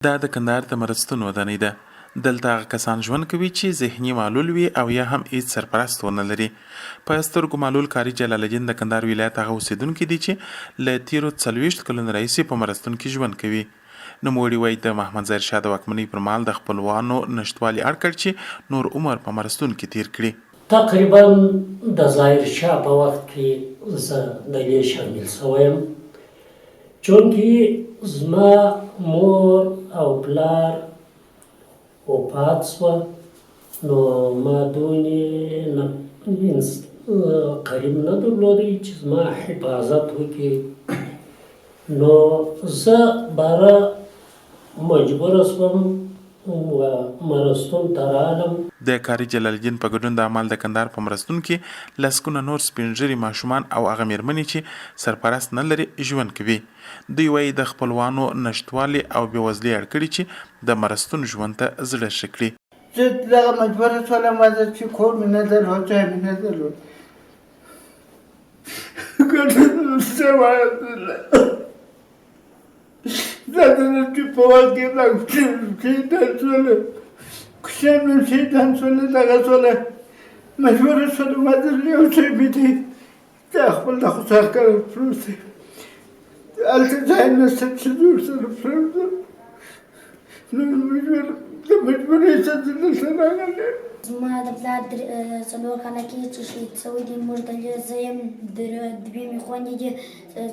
دا د کندهار د مرستون ودانۍ ده. دلته هغه کسان ژوند کوي چې ذهني معلول وي او یا هم هیڅ سرپرست ونه لري. په سترګو معلول قاري جلال الدین د کندهار ولایت هغه اوسیدونکي دي چې له تیرو 40 کلونو راهیسې په مرستون کې ژوند کوي. نوموړي وایي د محمد ظاهر شاه د واکمنۍ پر مهال د خپلوانو نشتوالي اړ کړ چې نور عمر په مرستون کې تیر کړي. تقریبا د ظاهر شاه په وخت کې زه د دې شامل شوی یم، چونکې زما مور او پلار وفات شوه، نو ما دونې قریب نه درلودی چې زما حفاظت وکړي، نو زه باره مجبوره شوم و مرستون ته رالم. د قاري جلال الدین په ګډون د عمل د کندهار په مرستون کې لسګونه نور سپین ږیري ماشومان او هغه مېرمنې چې سرپرست نه لري ژوند کوي. دوی وایي د خپلوانو نشتوالي او بېوزلي اړ کړي چې د مرستون ژوند ته زړه ښه کړي. زه دغه مجبوره شولم چې کور مې نه درلود، ځای مې نه درلود. زه د نرجو په وخت کې شهیدان شوله، کوچیان مې شهیدان شوله، دغه شوله مجبوره شولم دلته یو ځای مې دی، دا خپل د خوشحال کړی پروت دی، هلته ځای نشته چې زه ورسره پرېږدم، نو د مجبورۍ څخه دلته راغلی یم. زما د پلار 4 کاله کې چې شهید شوی دی، موږ دلته زه یم، دوې مې خویندې دي،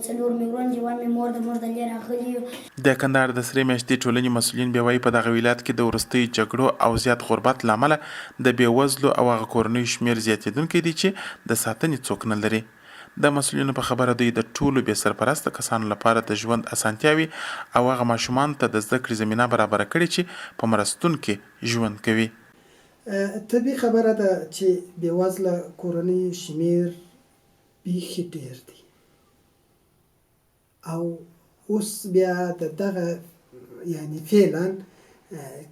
4 مې ورونه دي، 1 مې مور د مور دلته راغلي یو. د کندهار د سرې میاشتې ټولنې مسؤلین بیا وایي په دغه ولایت کې د وروستیو جګړو او زیات غربت له امله د بېوزلو او هغه کورنیو شمېر زیاتېدونکی دی چې د ساتنې څوک نه لري. د مسؤلینو په خبره دوی د ټولو بې سرپرسته کسانو لپاره د ژوند اسانتیاوي او هغه ماشومانو ته د زده کړې زمینه برابره کړې چې په مرستون کې ژوند کوي. طبیعي خبره ده چې بېوزله کورنۍ شمېر بیخي ډېر دی، او اوس بیا د دغه یعنی فعلا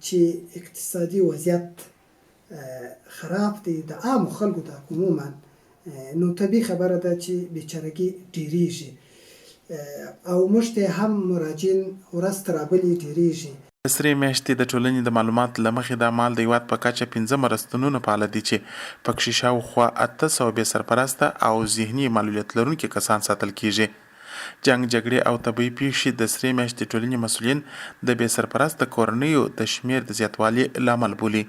چې اقتصادي وضعیت خراب دی د عامو خلکو ته عموما، نو طبیعي خبره ده چې بیچارګي ډېریږي او موږ ته هم مراجعین ورځ تر بلې ډېریږي. د سرې میاشتې د ټولنې د معلوماتو له مخې دا مهال د هېواد په کچه 15 مرستونونه فعاله دي چې پکښې شاوخوا 800 بې سرپرسته او ذهني معلولیت لرونکي کسان ساتل کیږي. جنګ، جګړې او طبیعي پیښې د سرې میاشتې ټولنې مسؤلین د بې سرپرسته کورنیو د شمېر د زیاتوالي لامل بولي.